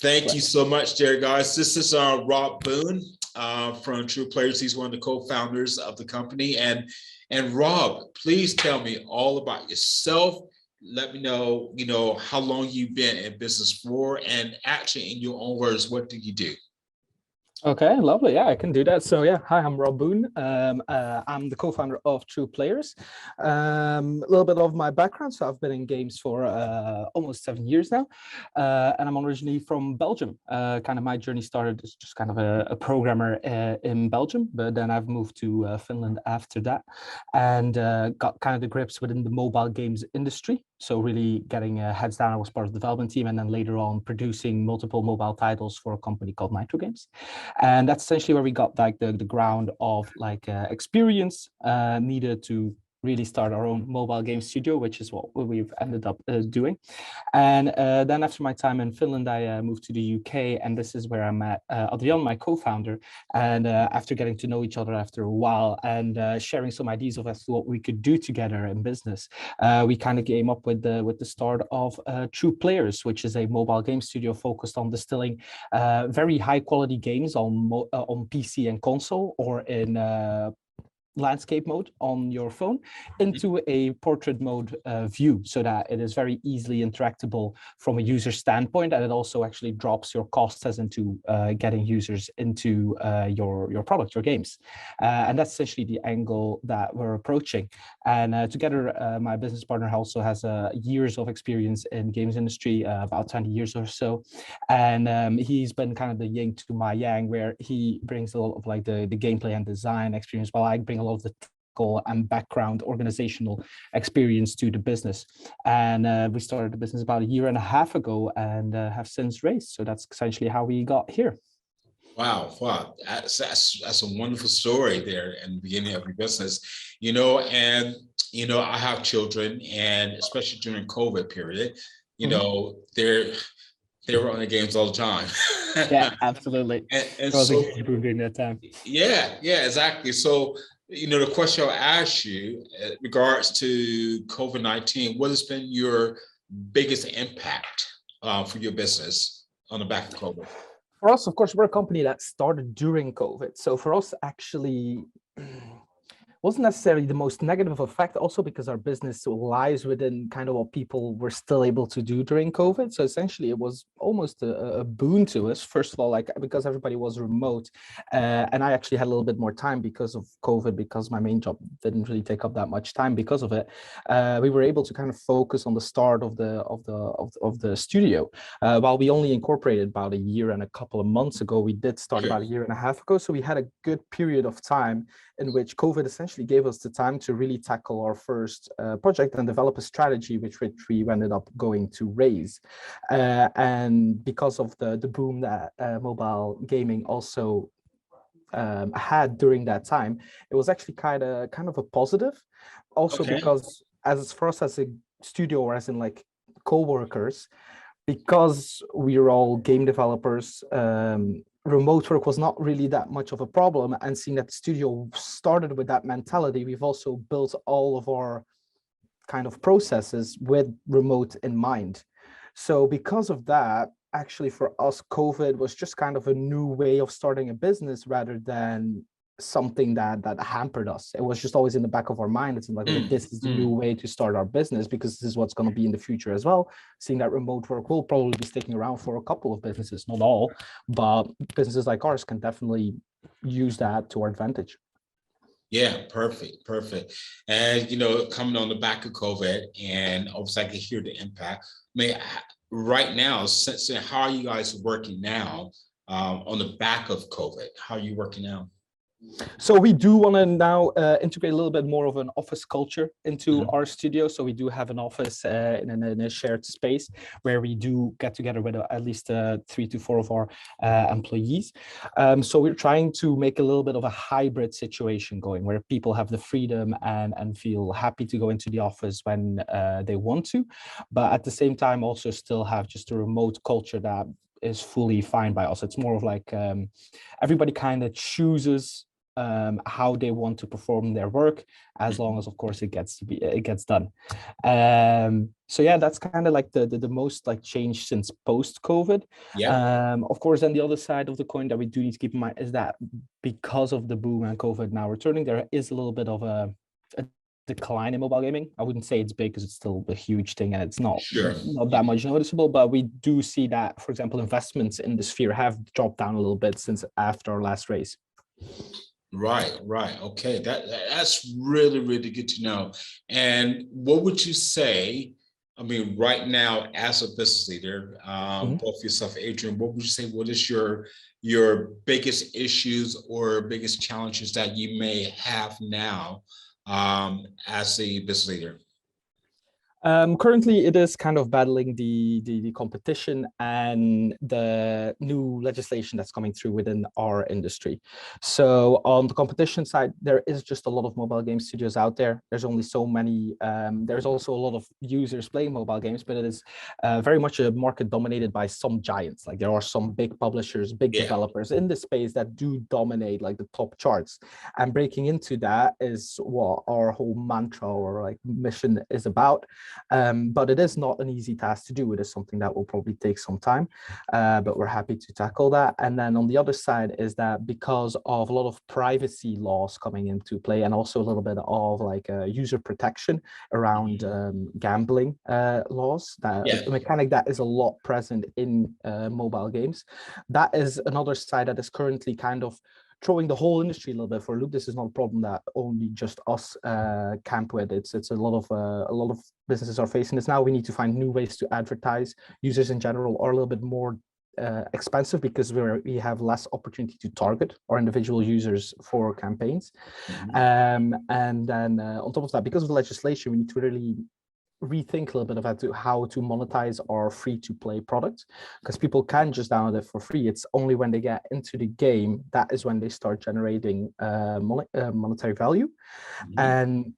Thank you so much, there, guys. This is Rob Boone from True Players. He's one of the co-founders of the company. And Rob, please tell me all about yourself. Let me know, how long you've been in business for, and actually, in your own words, what do you do? Okay, lovely. Yeah, I can do that. So yeah, hi, I'm Rob Boone. I'm the co-founder of True Players. A little bit of my background. So I've been in games for almost 7 years now. And I'm originally from Belgium. Kind of my journey started as just kind of a programmer in Belgium, but then I've moved to Finland after that and got kind of the grips within the mobile games industry. So really getting heads down, I was part of the development team, and then later on producing multiple mobile titles for a company called Nitro Games. And that's essentially where we got like the ground of like experience needed to really start our own mobile game studio, which is what we've ended up doing. And then after my time in Finland, I moved to the UK, and this is where I met Adrian, my co-founder. And after getting to know each other after a while and sharing some ideas of as to what we could do together in business, we kind of came up with the start of True Players, which is a mobile game studio focused on distilling very high quality games on PC and console, or in landscape mode on your phone into a portrait mode view, so that it is very easily interactable from a user standpoint, and it also actually drops your costs as into getting users into your product, your games. And that's essentially the angle that we're approaching. And together, my business partner also has years of experience in games industry, about 20 years or so. And he's been kind of the yin to my yang, where he brings a lot of like the gameplay and design experience, while I bring a lot of the technical and background organizational experience to the business. And we started the business about 1.5 years ago, and have since raised. So that's essentially how we got here. Wow, that's a wonderful story there in the beginning of your business, and I have children, and especially during COVID period, they were on the games all the time. Yeah, absolutely. and so during that time. Yeah, exactly. So, the question I'll ask you in regards to COVID-19, what has been your biggest impact for your business on the back of COVID? For us, of course, we're a company that started during COVID. So for us, actually, wasn't necessarily the most negative effect, also because our business lies within kind of what people were still able to do during COVID. So essentially it was almost a boon to us. First of all, like because everybody was remote, and I actually had a little bit more time because of COVID, because my main job didn't really take up that much time because of it. We were able to kind of focus on the start of the studio. While we only incorporated about 1 year and a couple of months ago, we did start about 1.5 years ago. So we had a good period of time in which COVID essentially gave us the time to really tackle our first project and develop a strategy, which we ended up going to raise. And because of the boom that mobile gaming also had during that time, it was actually kind of a positive. Also, because as for us as a studio, or as in like co-workers, because we're all game developers, remote work was not really that much of a problem. And seeing that the studio started with that mentality, we've also built all of our kind of processes with remote in mind. So because of that, actually for us, COVID was just kind of a new way of starting a business rather than something that hampered us. It was just always in the back of our mind. It's like, this is the new way to start our business, because this is what's going to be in the future as well. Seeing that remote work will probably be sticking around for a couple of businesses, not all, but businesses like ours can definitely use that to our advantage. Yeah, perfect. And coming on the back of COVID, and obviously I can hear the impact. Right now, since how are you guys working now on the back of COVID? How are you working now? So we do want to now integrate a little bit more of an office culture into our studio. So we do have an office in a shared space where we do get together with at least 3 to 4 of our employees. So we're trying to make a little bit of a hybrid situation going, where people have the freedom and feel happy to go into the office when they want to, but at the same time also still have just a remote culture that is fully fine by us. It's more of like everybody kind of chooses how they want to perform their work, as long as, of course, it gets done. So yeah, that's kind of like the most like change since post-COVID. Yeah. Of course, then the other side of the coin that we do need to keep in mind is that because of the boom and COVID now returning, there is a little bit of a decline in mobile gaming. I wouldn't say it's big because it's still a huge thing and it's not Sure. that much noticeable, but we do see that, for example, investments in the sphere have dropped down a little bit since after our last raise. Right. Okay. That's really, really good to know. And what would you say? I mean, right now, as a business leader, both yourself, Adrian, what would you say? What is your biggest issues or biggest challenges that you may have now as a business leader? Currently, it is kind of battling the competition and the new legislation that's coming through within our industry. So on the competition side, there is just a lot of mobile game studios out there. There's only so many. There's also a lot of users playing mobile games, but it is very much a market dominated by some giants. Like there are some big publishers, big developers in the space that do dominate like the top charts. And breaking into that is what our whole mantra or like mission is about. But it is not an easy task to do. It is something that will probably take some time, but we're happy to tackle that. And then on the other side is that because of a lot of privacy laws coming into play and also a little bit of like user protection around gambling laws, that a mechanic that is a lot present in mobile games. That is another side that is currently kind of throwing the whole industry a little bit for a loop. This is not a problem that only just us camp with. It's a lot of businesses are facing this now. We need to find new ways to advertise. Users in general are a little bit more expensive because we have less opportunity to target our individual users for campaigns. And then on top of that, because of the legislation, we need to really rethink a little bit about how to monetize our free-to-play product, because people can just download it for free. It's only when they get into the game that is when they start generating monetary value. And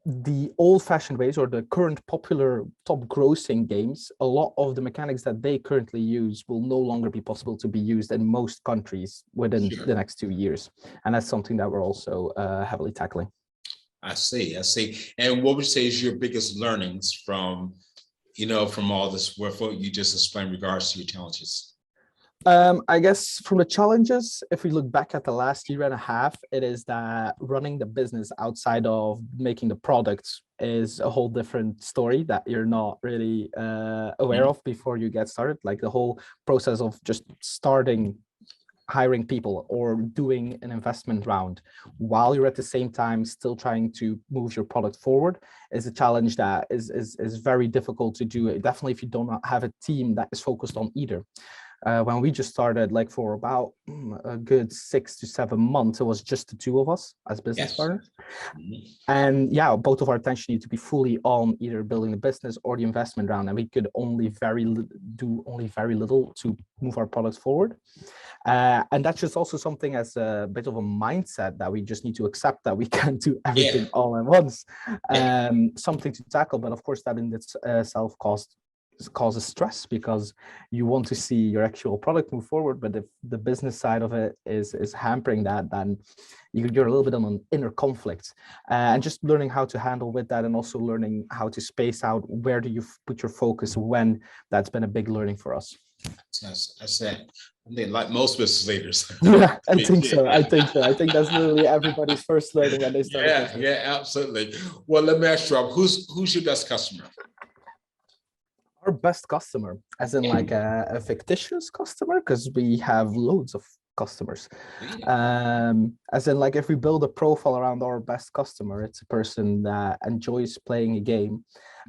the old-fashioned ways or the current popular top grossing games, a lot of the mechanics that they currently use will no longer be possible to be used in most countries within the next 2 years. And that's something that we're also heavily tackling. I see. And what would you say is your biggest learnings from all this work you just explained in regards to your challenges? I guess from the challenges, if we look back at the last year and a half, it is that running the business outside of making the products is a whole different story that you're not really aware of before you get started. Like the whole process of just starting hiring people or doing an investment round while you're at the same time still trying to move your product forward is a challenge that is very difficult to do. Definitely if you do not have a team that is focused on either. When we just started, like for about a good 6 to 7 months, it was just the two of us as business partners. And yeah, both of our attention need to be fully on either building the business or the investment round. And we could only do very little to move our products forward. And that's just also something as a bit of a mindset that we just need to accept that we can't do everything all at once. Something to tackle, but of course that in itself causes stress because you want to see your actual product move forward, but if the business side of it is hampering that, then you're a little bit on an inner conflict. And just learning how to handle with that, and also learning how to space out where do you put your focus when. That's been a big learning for us. I said, I mean, like most business leaders. Yeah, I think so. I think that's literally everybody's first learning when they start. Yeah, absolutely. Well, let me ask you, Rob, who's your best customer? Our best customer, as in like a fictitious customer, because we have loads of customers. As in like if we build a profile around our best customer, it's a person that enjoys playing a game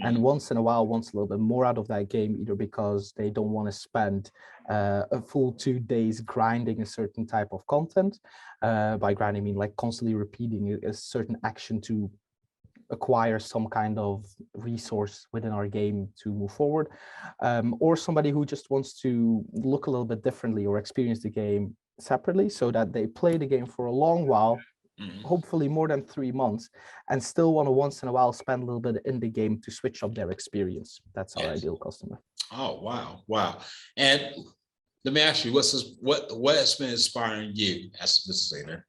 and once in a while wants a little bit more out of that game, either because they don't want to spend a full 2 days grinding a certain type of content. By grinding, I mean like constantly repeating a certain action to acquire some kind of resource within our game to move forward, or somebody who just wants to look a little bit differently or experience the game separately so that they play the game for a long while, hopefully more than 3 months, and still want to once in a while spend a little bit in the game to switch up their experience. That's our ideal customer. Oh, wow. And let me ask you, what has been inspiring you as a business leader?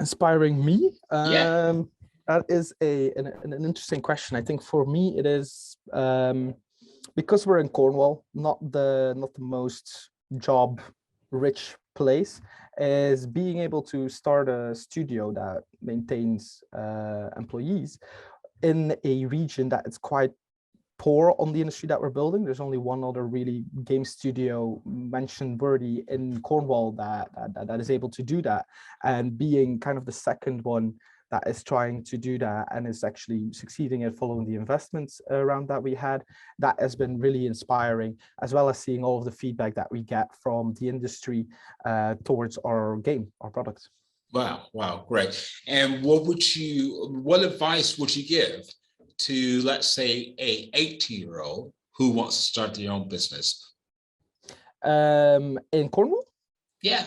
Inspiring me? Yeah. That is an interesting question. I think for me it is because we're in Cornwall, not the most job rich place, is being able to start a studio that maintains employees in a region that is quite poor on the industry that we're building. There's only one other really game studio mentioned worthy in Cornwall that is able to do that, and being kind of the second one that is trying to do that and is actually succeeding at following the investments around that we had, that has been really inspiring, as well as seeing all of the feedback that we get from the industry towards our game, our product. Wow, wow, great. And what advice would you give to, let's say, a 18-year-old who wants to start their own business? In Cornwall? Yeah.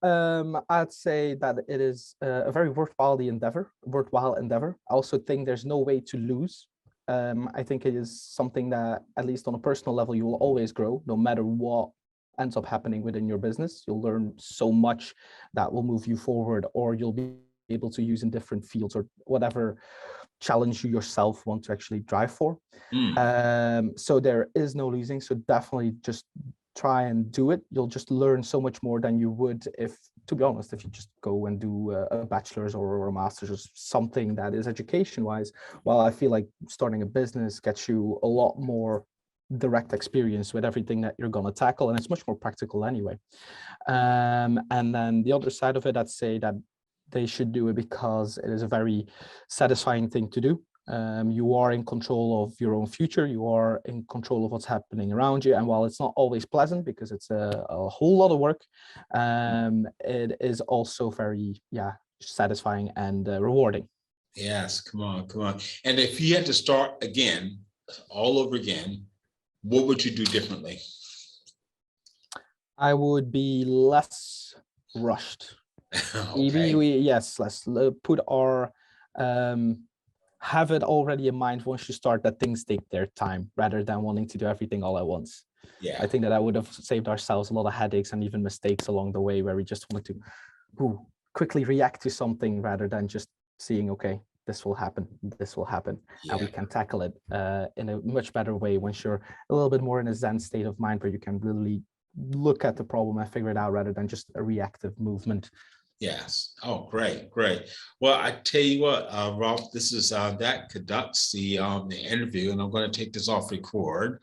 I'd say that it is a very worthwhile endeavor. I also think there's no way to lose. I think it is something that, at least on a personal level, you will always grow, no matter what ends up happening within your business. You'll learn so much that will move you forward, or you'll be able to use in different fields or whatever challenge you yourself want to actually drive for. So there is no losing. So definitely just try and do it. You'll just learn so much more than you would if, to be honest, if you just go and do a bachelor's or a master's or something that is education wise. While I feel like starting a business gets you a lot more direct experience with everything that you're going to tackle, and it's much more practical anyway. And then the other side of it, I'd say that they should do it because it is a very satisfying thing to do. You are in control of your own future. You are in control of what's happening around you. And while it's not always pleasant because it's a whole lot of work, it is also very, satisfying and rewarding. Yes, come on, come on. And if you had to start again, all over again, what would you do differently? I would be less rushed. Okay. Let's put our have it already in mind once you start that things take their time rather than wanting to do everything all at once. Yeah. I think that would have saved ourselves a lot of headaches and even mistakes along the way, where we just wanted to quickly react to something rather than just seeing, okay, this will happen, and we can tackle it in a much better way once you're a little bit more in a Zen state of mind, where you can really look at the problem and figure it out rather than just a reactive movement. Yes. Oh, great, great. Well, I tell you what, Rob, this is that conducts the interview, and I'm going to take this off record.